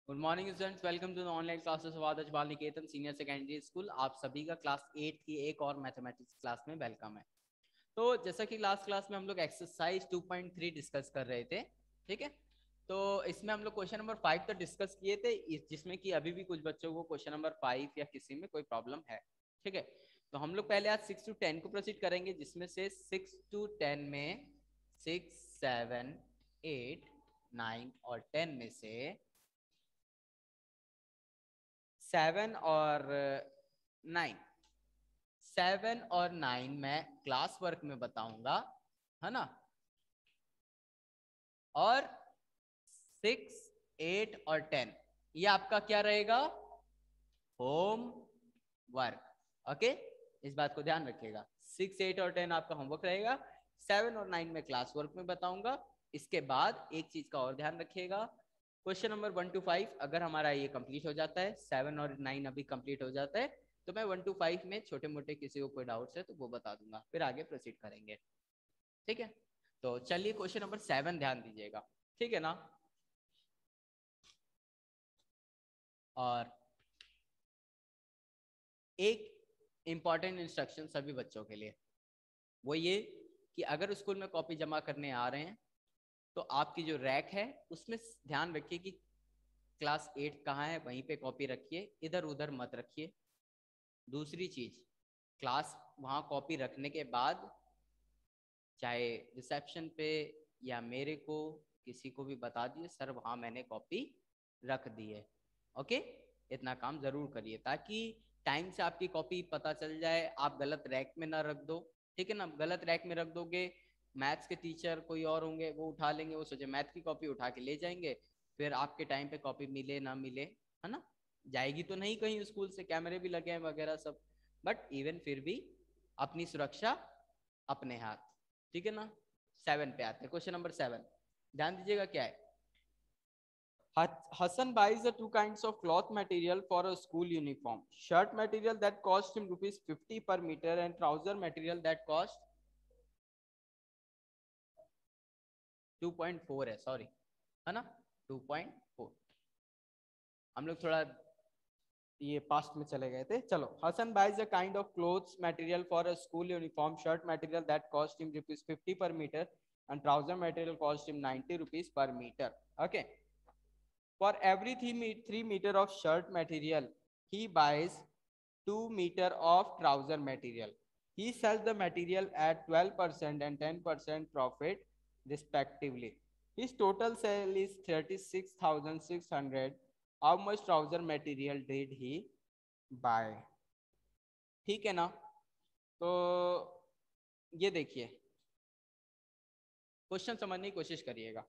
Good morning students, welcome to the online classes of Adarsh Bal Niketan senior secondary school. आप सभी का class 8 की एक और मैथमेटिक्स क्लास में वेलकम है। तो जैसा कि लास्ट क्लास में हम लोग एक्सरसाइज 2.3 डिस्कस कर रहे थे, ठीक है। तो इसमें हम लोग क्वेश्चन नंबर 5 तक डिस्कस किए थे, जिसमें कि अभी भी कुछ बच्चों को क्वेश्चन नंबर 5 या किसी में कोई प्रॉब्लम है, ठीक है। तो हम लोग पहले आज 6 to 10 को प्रोसीड करेंगे, जिसमें से 6 to 10 में 6, 7, 8, 9 और 10 में से 7 और 9, 7 और 9 मैं क्लास वर्क में बताऊंगा, है ना। और 6, 8 और 10 ये आपका क्या रहेगा, होम वर्क। ओके, इस बात को ध्यान रखिएगा। 6, 8 और 10 आपका होमवर्क रहेगा। 7 और 9 में क्लास वर्क में बताऊंगा। इसके बाद एक चीज का और ध्यान रखिएगा, क्वेश्चन नंबर 1 to 5 अगर हमारा ये कंप्लीट हो जाता है, 7 और 9 अभी कंप्लीट हो जाता है, तो मैं 1 to 5 में छोटे मोटे किसी को कोई डाउट्स है तो वो बता दूंगा, फिर आगे प्रोसीड करेंगे, ठीक है। तो चलिए क्वेश्चन नंबर 7 ध्यान दीजिएगा, ठीक है ना। और एक इंपॉर्टेंट इंस्ट्रक्शन सभी बच्चों के लिए, वो ये कि अगर स्कूल में कॉपी जमा करने आ रहे हैं तो आपकी जो रैक है उसमें ध्यान रखिए कि क्लास 8 कहाँ है, वहीं पे कॉपी रखिए, इधर उधर मत रखिए। दूसरी चीज, क्लास वहाँ कॉपी रखने के बाद चाहे रिसेप्शन पे या मेरे को किसी को भी बता दिए, सर वहाँ मैंने कॉपी रख दी है। ओके, इतना काम जरूर करिए ताकि टाइम से आपकी कॉपी पता चल जाए, आप गलत रैक में ना रख दो, ठीक है ना। गलत रैक में रख दोगे, मैथ्स के टीचर कोई और होंगे वो उठा लेंगे, वो सोचे मैथ की कॉपी उठा के ले जाएंगे, फिर आपके टाइम पे कॉपी मिले ना मिले, है ना। जाएगी तो नहीं कहीं, स्कूल से कैमरे भी लगे हैं वगैरह सब, बट इवन फिर भी अपनी सुरक्षा अपने हाथ, ठीक है ना। 7 पे आते हैं, क्वेश्चन नंबर 7 ध्यान दीजिएगा क्या है। Hassan buys the two kinds of cloth material for a school uniform. Shirt material that cost him rupees 50 per meter and trouser material that cost 2.4 है, सॉरी, है ना, 2.4। हम लोग थोड़ा ये पास्ट में चले गए थे। चलो, Hassan buys a kind of clothes material for a school uniform. Shirt material that cost him rupees 50 per meter and trouser material cost him 90 rupees per meter. Okay. For every 3 meter of shirt material, he buys 2 meter of trouser material. He sells the material at 12% and 10% profit respectively. His total sale is 36,600. How much trouser material did he buy? ठीक है ना। तो ये देखिए, question समझने की कोशिश करिएगा।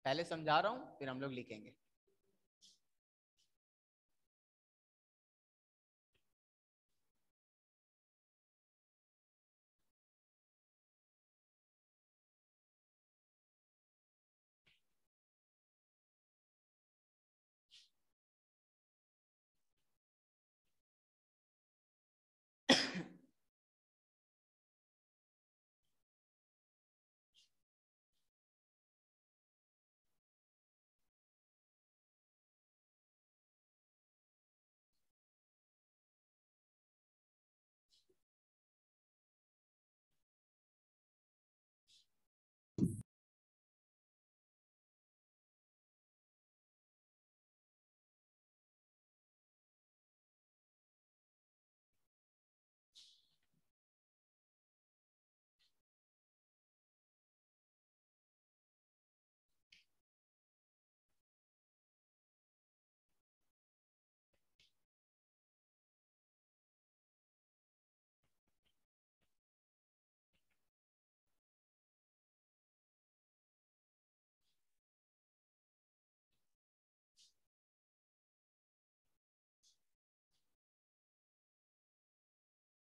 पहले समझा रहा हूं फिर हम लोग लिखेंगे।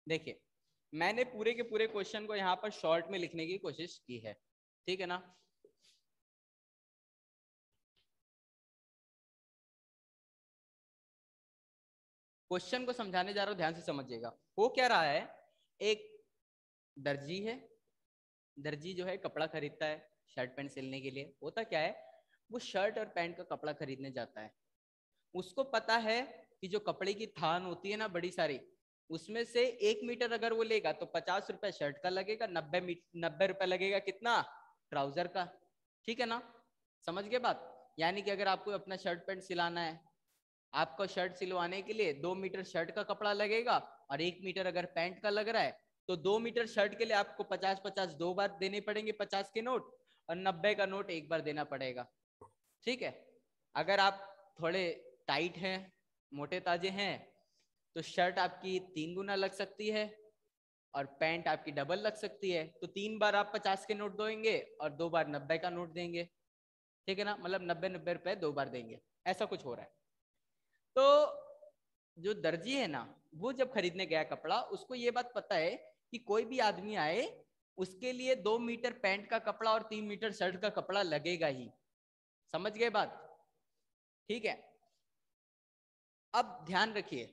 देखिए, मैंने पूरे के पूरे क्वेश्चन को यहाँ पर शॉर्ट में लिखने की कोशिश की है, ठीक है ना। क्वेश्चन को समझाने जा रहा हूं, ध्यान से समझिएगा। हो क्या रहा है, एक दर्जी है, दर्जी जो है कपड़ा खरीदता है शर्ट पैंट सिलने के लिए। होता क्या है, वो शर्ट और पैंट का कपड़ा खरीदने जाता है। उसको पता है कि जो कपड़े की थान होती है ना बड़ी सारी, उसमें से 1 मीटर अगर वो लेगा तो 50 रुपए शर्ट का लगेगा, 90 रुपए लगेगा कितना, ट्राउजर का। ठीक है ना, समझ गए बात। यानी कि अगर आपको अपना शर्ट पैंट सिलाना है, आपको शर्ट सिलवाने के लिए 2 मीटर शर्ट का कपड़ा लगेगा, और 1 मीटर अगर पैंट का लग रहा है, तो 2 मीटर शर्ट के लिए आपको 50-50 2 बार देने पड़ेंगे 50 के नोट, और 90 का नोट 1 बार देना पड़ेगा। ठीक है। अगर आप थोड़े टाइट हैं, मोटे ताजे हैं, तो शर्ट आपकी 3 गुना लग सकती है और पैंट आपकी डबल लग सकती है। तो 3 बार आप 50 के नोट देंगे और 2 बार 90 का नोट देंगे। ठीक है ना, मतलब 90-90 रुपए 2 बार देंगे, ऐसा कुछ हो रहा है। तो जो दर्जी है ना, वो जब खरीदने गया कपड़ा, उसको ये बात पता है कि कोई भी आदमी आए उसके लिए 2 मीटर पैंट का कपड़ा और 3 मीटर शर्ट का कपड़ा लगेगा ही। समझ गए बात। ठीक है। अब ध्यान रखिए,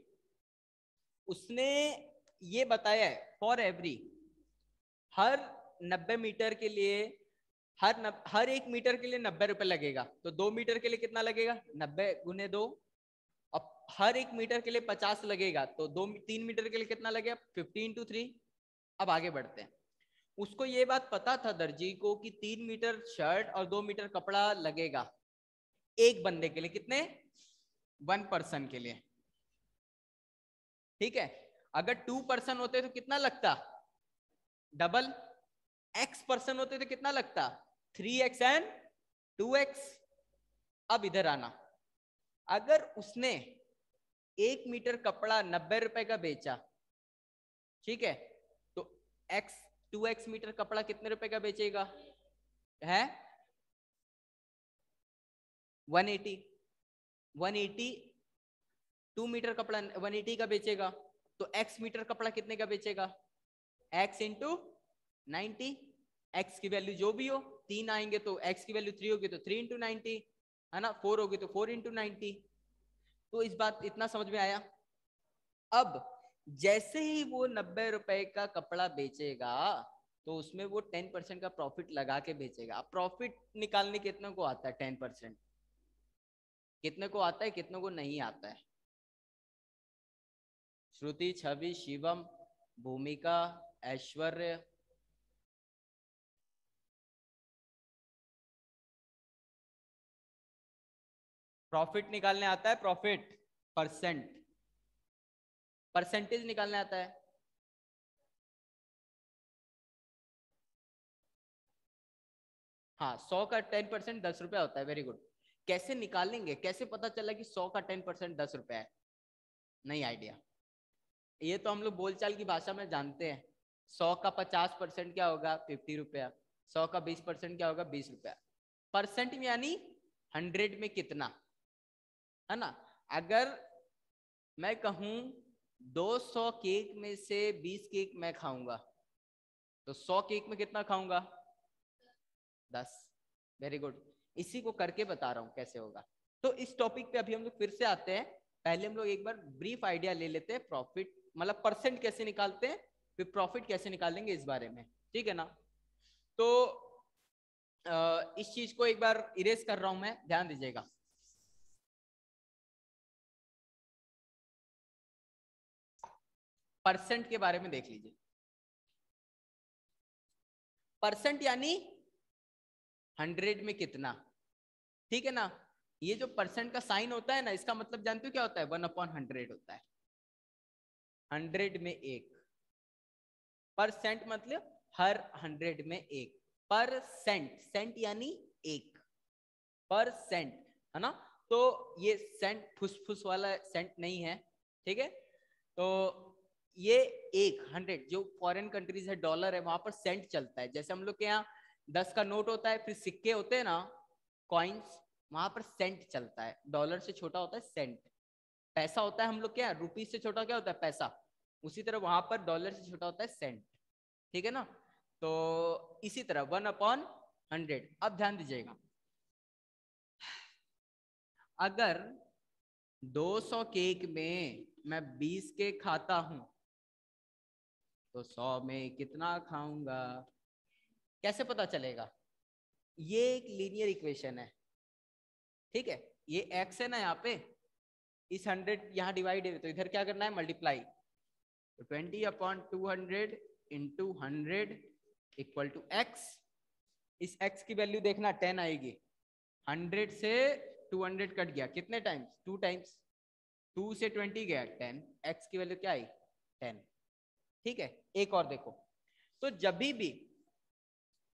उसने ये बताया है फॉर एवरी, हर 90 मीटर के लिए, हर 1 मीटर के लिए 90 रुपए लगेगा। तो 2 मीटर के लिए कितना लगेगा, 90 × 2। अब हर 1 मीटर के लिए 50 लगेगा, तो 3 मीटर के लिए कितना लगेगा, 50 × 3। अब आगे बढ़ते हैं। उसको ये बात पता था दर्जी को कि 3 मीटर शर्ट और 2 मीटर कपड़ा लगेगा एक बंदे के लिए, कितने, 1 पर्सन के लिए। ठीक है। अगर 2 पर्सन होते तो कितना लगता, डबल। x पर्सन होते तो कितना लगता, 3x एंड 2x। अब इधर आना, अगर उसने 1 मीटर कपड़ा 90 रुपए का बेचा, ठीक है, तो x 2x मीटर कपड़ा कितने रुपए का बेचेगा, है 180। 180 2 मीटर कपड़ा 180 का बेचेगा, तो x मीटर कपड़ा कितने का बेचेगा, x इंटू 90। x की वैल्यू जो भी हो, 3 आएंगे तो x की वैल्यू 3 होगी तो 3 × 90, है ना, 4 होगी तो 4 × 90। तो इस बात इतना समझ में आया। अब जैसे ही वो 90 रुपए का कपड़ा बेचेगा, तो उसमें वो 10% का प्रॉफिट लगा के बेचेगा। प्रॉफिट निकालने कितने को आता है, 10%। कितने को आता है, कितने को नहीं आता है। श्रुति, छवि, शिवम, भूमिका, ऐश्वर्य, प्रॉफिट निकालने आता है, प्रॉफिट परसेंटेज निकालने आता है। हाँ, 100 का 10% 10 रुपया होता है। Very good. कैसे निकालेंगे, कैसे पता चला कि 100 का 10% 10 रुपया है, नहीं आइडिया। ये तो हम लोग बोलचाल की भाषा में जानते हैं। 100 का 50% क्या होगा, 50 रुपया। 100 का 20% क्या होगा, 20 रुपया। परसेंट में यानी 100 में कितना, है ना। अगर मैं कहूं 200 केक में से 20 केक मैं खाऊंगा, तो 100 केक में कितना खाऊंगा, 10। Very good. इसी को करके बता रहा हूं कैसे होगा। तो इस टॉपिक पे अभी हम लोग फिर से आते हैं। पहले हम लोग एक बार ब्रीफ आइडिया ले लेते हैं, प्रॉफिट मतलब परसेंट कैसे निकालते हैं, फिर प्रॉफिट कैसे निकालेंगे इस बारे में। ठीक है ना। तो इस चीज को एक बार इरेज कर रहा हूं मैं, ध्यान दीजिएगा। परसेंट के बारे में देख लीजिए। परसेंट यानी 100 में कितना। ठीक है ना। ये जो परसेंट का साइन होता है ना, इसका मतलब जानते हो क्या होता है, 1/100 होता है। 100 में एक। परसेंट मतलब हर 100 में एक। परसेंट, सेंट यानी एक, परसेंट, है ना। तो ये सेंट फुसफुस वाला सेंट नहीं है। ठीक है। तो ये 100, जो फॉरेन कंट्रीज है, डॉलर है, वहां पर सेंट चलता है। जैसे हम लोग के यहाँ 10 का नोट होता है, फिर सिक्के होते हैं ना, कॉइन्स, वहां पर सेंट चलता है। डॉलर से छोटा होता है सेंट। पैसा होता है हम लोग क्या, रुपीज से छोटा क्या होता है, पैसा। उसी तरह वहां पर डॉलर से छोटा होता है सेंट। ठीक है ना। तो इसी तरह 1/100। अब ध्यान दीजिएगा, अगर 200 केक में मैं 20 केक खाता हूं, तो 100 में कितना खाऊंगा, कैसे पता चलेगा? ये एक लीनियर इक्वेशन है, ठीक है, ये x है ना यहाँ पे, इस 100 यहाँ डिवाइड है तो इधर क्या करना है, मल्टीप्लाई। तो 20/200 इंटू 100 इक्वल टू x। इस x की वैल्यू देखना 10 आएगी। 100 से 200 कट गया, कितने टाइम्स? 2 टाइम्स। 2 से 20 गया 10, x की वैल्यू क्या आई? 10। ठीक है, एक और देखो, तो जब भी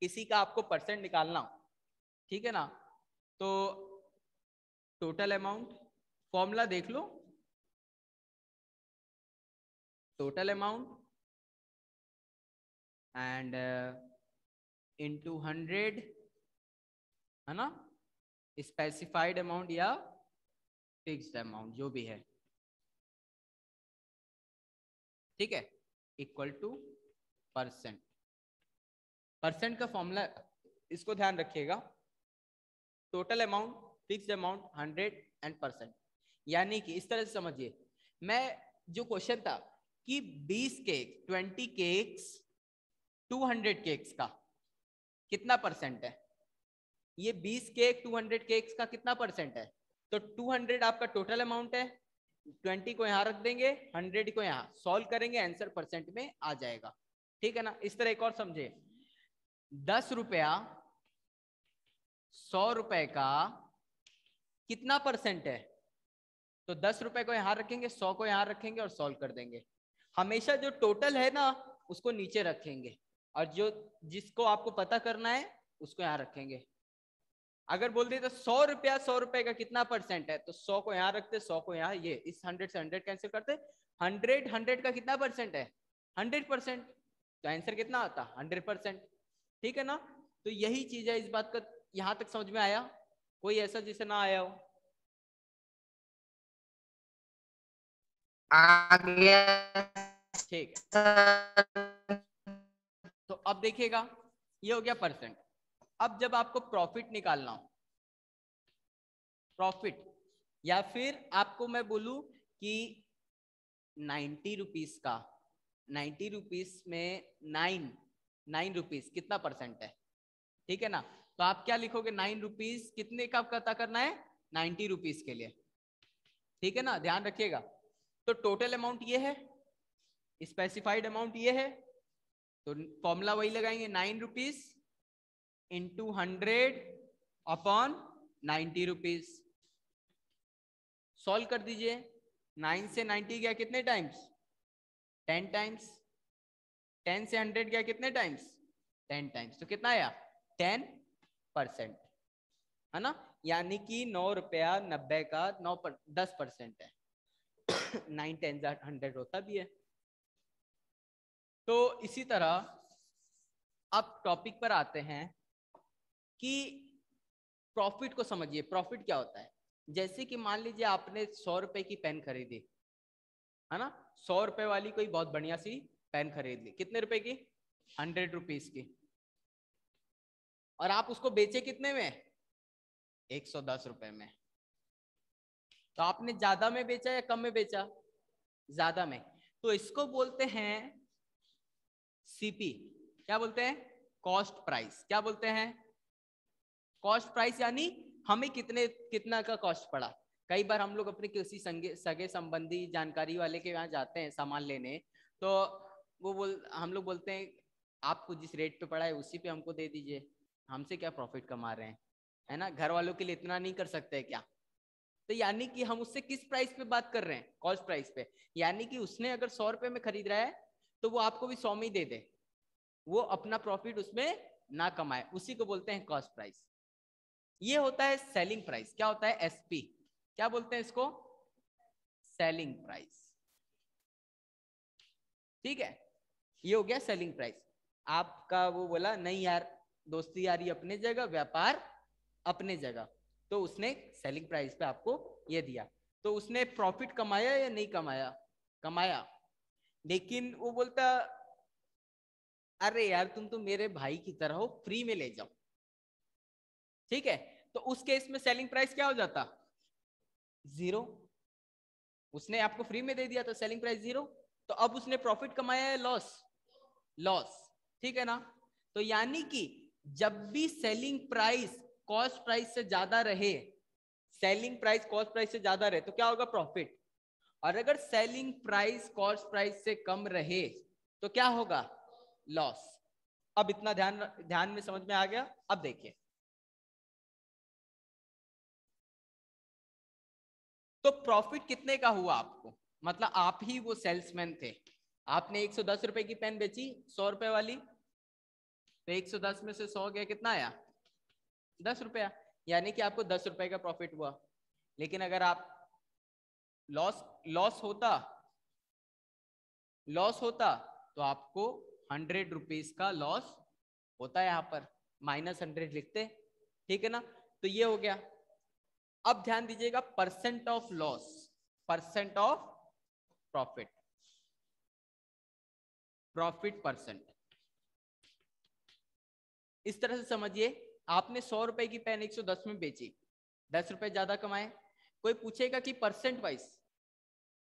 किसी का आपको परसेंट निकालना हो, ठीक है ना, तो टोटल अमाउंट, फॉर्मूला देख लो, टोटल अमाउंट एंड इनटू 100, है ना, स्पेसिफाइड अमाउंट या फिक्स्ड अमाउंट जो भी है, ठीक है, इक्वल टू परसेंट। परसेंट का फॉर्मूला इसको ध्यान रखिएगा, total amount, fixed amount, 100 and percent. यानी कि इस तरह से समझिए, मैं जो क्वेश्चन था कि 20 केक, 20 केक्स 200 केक्स का कितना परसेंट है, ये 20 केक 200 केक्स का कितना परसेंट है? तो 200 आपका टोटल अमाउंट है, 20 को यहाँ रख देंगे, 100 को यहाँ सॉल्व करेंगे, आंसर परसेंट में आ जाएगा। ठीक है ना, इस तरह एक और समझे, 10 रुपया 100 रुपए का कितना परसेंट है? तो 10 रुपए को यहाँ रखेंगे, 100 को यहाँ रखेंगे और सॉल्व कर देंगे। हमेशा जो टोटल है ना उसको नीचे रखेंगे और जो जिसको आपको पता करना है उसको यहाँ रखेंगे। अगर बोल दिए तो 100 रुपया 100 रुपए का कितना परसेंट है, तो 100 को यहाँ रखते, 100 को यहाँ, ये इस 100 से 100 कैंसिल करते, 100 का कितना परसेंट है? 100%। तो आंसर कितना आता? 100%। ठीक है ना, तो यही चीज है, इस बात का यहां तक समझ में आया? कोई ऐसा जिसे ना आया हो? आ गया। ठीक है, तो अब देखिएगा, ये हो गया परसेंट। अब जब आपको प्रॉफिट निकालना हो, प्रॉफिट, या फिर आपको मैं बोलूं कि 90 रुपीस का, 90 रुपीस में 9 रुपीस कितना परसेंट है? ठीक है ना, तो आप क्या लिखोगे? 9 रुपीस कितने का पता करना है? 90 रुपीस के लिए। ठीक है ना, ध्यान रखिएगा। तो टोटल अमाउंट ये है, स्पेसिफाइड अमाउंट ये है, तो फॉर्मूला वही लगाएंगे, 9 rupees into 100 upon 90 rupees. Solve कर दीजिए, 9 से 90 गया कितने टाइम्स? 10 टाइम्स। 10 से 100 गया कितने टाइम्स? 10 टाइम्स। तो कितना आया? 10%, है ना, यानी कि 9 रुपया 90 का 10% है। 9 10 100 होता भी है। तो इसी तरह अब टॉपिक पर आते हैं कि प्रॉफिट को समझिए। प्रॉफिट क्या होता है? जैसे कि मान लीजिए आपने 100 रुपए की पेन खरीदी, है ना, 100 रुपए वाली कोई बहुत बढ़िया सी पेन खरीद ली, कितने रुपए की? 100 रुपीज की। और आप उसको बेचे कितने में? 110 रुपए में। तो आपने ज्यादा में बेचा या कम में बेचा? ज्यादा में। तो इसको बोलते हैं सीपी। क्या बोलते हैं? Cost price. क्या बोलते हैं? कॉस्ट प्राइस, यानी हमें कितना का कॉस्ट पड़ा। कई बार हम लोग अपने किसी सगे संबंधी जानकारी वाले के यहाँ जाते हैं सामान लेने, तो हम लोग बोलते हैं आपको जिस रेट पे पड़ा है उसी पे हमको दे दीजिए, हमसे क्या प्रॉफिट कमा रहे हैं, है ना, घर वालों के लिए इतना नहीं कर सकते क्या? तो यानी कि हम उससे किस प्राइस पे बात कर रहे हैं? कॉस्ट प्राइस पे। यानी कि उसने अगर 100 रुपए में खरीद रहा है तो वो आपको भी 100 में ही दे दे, वो अपना प्रॉफिट उसमें ना कमाए, उसी को बोलते हैं कॉस्ट प्राइस। ये होता है सेलिंग प्राइस। क्या होता है? एसपी। क्या बोलते हैं इसको? Selling price. ठीक है, ये हो गया सेलिंग प्राइस। आपका वो बोला नहीं यार, दोस्ती यारी अपने जगह, व्यापार अपने जगह, तो उसने सेलिंग प्राइस पे आपको ये दिया। तो उसने प्रॉफिट कमाया या नहीं कमाया? कमाया। लेकिन वो बोलता अरे यार तुम तो मेरे भाई की तरह हो, फ्री में ले जाओ। ठीक है, तो उस केस में सेलिंग प्राइस क्या हो जाता? 0। उसने आपको फ्री में दे दिया तो सेलिंग प्राइस 0। तो अब उसने प्रॉफिट कमाया है लॉस? लॉस। ठीक है ना, तो यानी कि जब भी सेलिंग प्राइस कॉस्ट प्राइस से ज्यादा रहे, सेलिंग प्राइस कॉस्ट प्राइस से ज्यादा रहे तो क्या होगा? प्रॉफिट। और अगर सेलिंग प्राइस कॉस्ट प्राइस से कम रहे तो क्या होगा? लॉस। अब इतना ध्यान ध्यान में समझ में आ गया? अब देखिए, तो प्रॉफिट कितने का हुआ आपको? मतलब आप ही वो सेल्समैन थे, आपने 110 रुपए की पेन बेची 100 रुपए वाली, तो 110 में से 100 गया, कितना आया? 10 रुपया। यानी कि आपको 10 रुपए का प्रॉफिट हुआ। लेकिन अगर आप लॉस लॉस होता लॉस होता तो आपको 100 रुपीज का लॉस होता है, यहां पर -100 लिखते, ठीक है ना? तो ये हो गया। अब ध्यान दीजिएगा, percent of loss, percent of profit, profit percent. इस तरह से समझिए, आपने 100 रुपए की पेन 110 में बेची, 10 रुपए ज्यादा कमाए। कोई पूछेगा कि परसेंट वाइज,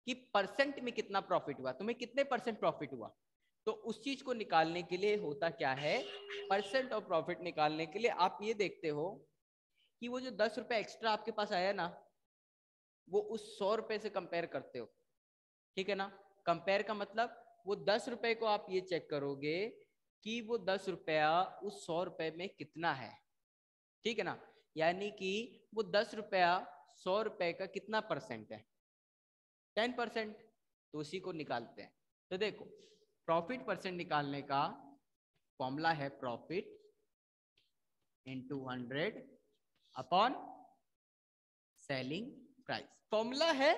कि परसेंट में कितना प्रॉफिट हुआ, तुम्हें कितने परसेंट प्रॉफिट हुआ, तो उस चीज को निकालने के लिए होता क्या है, परसेंट ऑफ प्रॉफिट निकालने के लिए आप ये देखते हो कि वो जो 10 रुपए एक्स्ट्रा आपके पास आया ना, वो उस 100 रुपए से कंपेयर करते हो, ठीक है ना? कंपेयर का मतलब वो 10 रुपए को आप ये चेक करोगे कि वो 10 रुपया उस 100 रुपए में कितना है, ठीक है ना? यानी कि वो 10 रुपया 100 रुपए का कितना परसेंट है? 10%। तो उसी को निकालते हैं। तो देखो, प्रॉफिट परसेंट निकालने का फॉर्मूला है profit into 100 upon selling price. Formula है,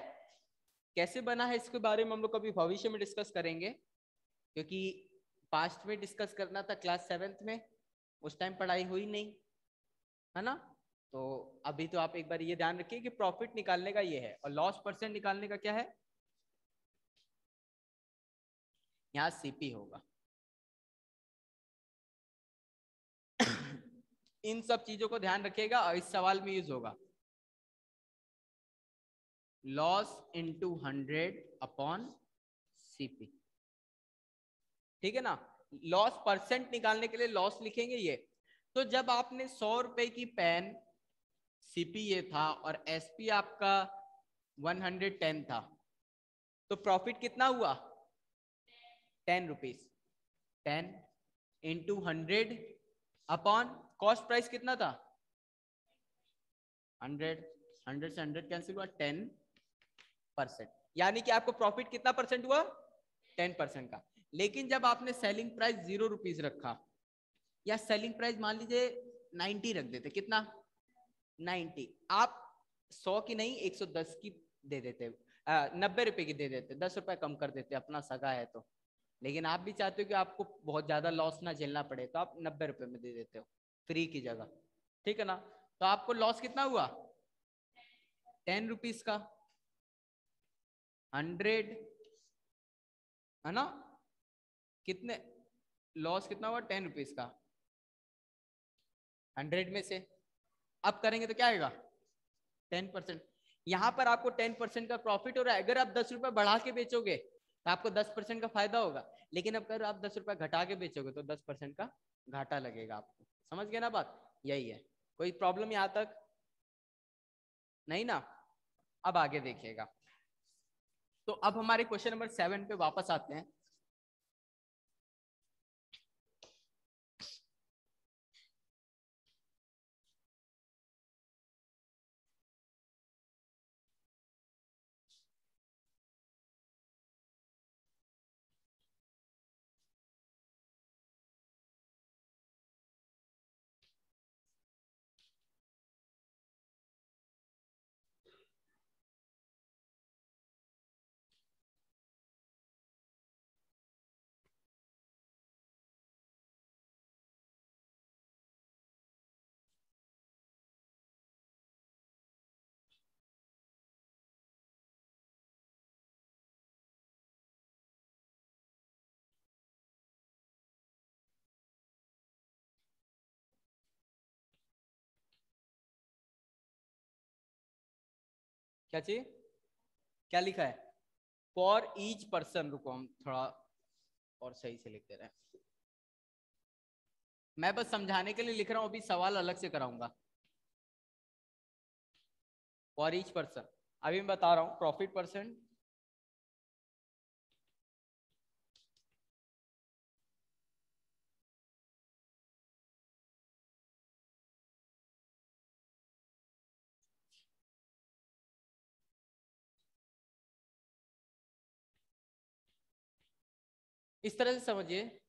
कैसे बना है इसके बारे में हम लोग कभी भविष्य में डिस्कस करेंगे, क्योंकि पास्ट में डिस्कस करना था क्लास 7th में, उस टाइम पढ़ाई हुई नहीं, है ना? तो अभी तो आप एक बार ये ध्यान रखिए कि प्रॉफिट निकालने का ये है, और लॉस परसेंट निकालने का क्या है? यहाँ सीपी होगा। इन सब चीजों को ध्यान रखिएगा और इस सवाल में यूज होगा। लॉस इंटू 100 अपॉन सीपी, ठीक है ना? लॉस परसेंट निकालने के लिए लॉस लिखेंगे ये। तो जब आपने 100 रुपए की पेन, सीपी ये था और एसपी आपका 110 था, तो प्रॉफिट कितना हुआ? 10 rupees. 10 into 100 upon cost price कितना था? 100। 100 से 100 कैंसिल हुआ, 10%। यानी कि आपको प्रॉफिट कितना परसेंट हुआ? 10% का। लेकिन जब आपने सेलिंग प्राइस 0 रुपीज रखा, या सेलिंग प्राइस मान लीजिए 90 रख देते, कितना? 90। आप 100 की नहीं 110 की दे देते, 90 रुपए की दे देते, 10 रुपए कम कर देते, अपना सगा है तो। लेकिन आप भी चाहते हो कि आपको बहुत ज्यादा लॉस ना झेलना पड़े, तो आप 90 रुपए में दे देते हो फ्री की जगह, ठीक है ना? तो आपको लॉस कितना हुआ? 10 रुपीज का। 100, है ना? कितने लॉस कितना हुआ? 10 रुपीज का 100 में से। अब करेंगे तो क्या आएगा? 10%। यहां पर आपको 10% का प्रॉफिट हो रहा है। अगर आप 10 रुपए बढ़ा के बेचोगे तो आपको 10% का फायदा होगा, लेकिन अगर आप 10 रुपए घटा के बेचोगे तो 10% का घाटा लगेगा आपको। समझ गए ना बात? यही है। कोई प्रॉब्लम यहां तक नहीं ना? अब आगे देखिएगा। तो अब हमारे क्वेश्चन नंबर 7 पे वापस आते हैं। क्या चाहिए? क्या लिखा है? For each person. रुको हम थोड़ा और सही से लिख दे रहे हैं। मैं बस समझाने के लिए लिख रहा हूं, अभी सवाल अलग से कराऊंगा। फॉर ईच पर्सन, अभी मैं बता रहा हूं प्रॉफिट परसेंट, इस तरह से समझिए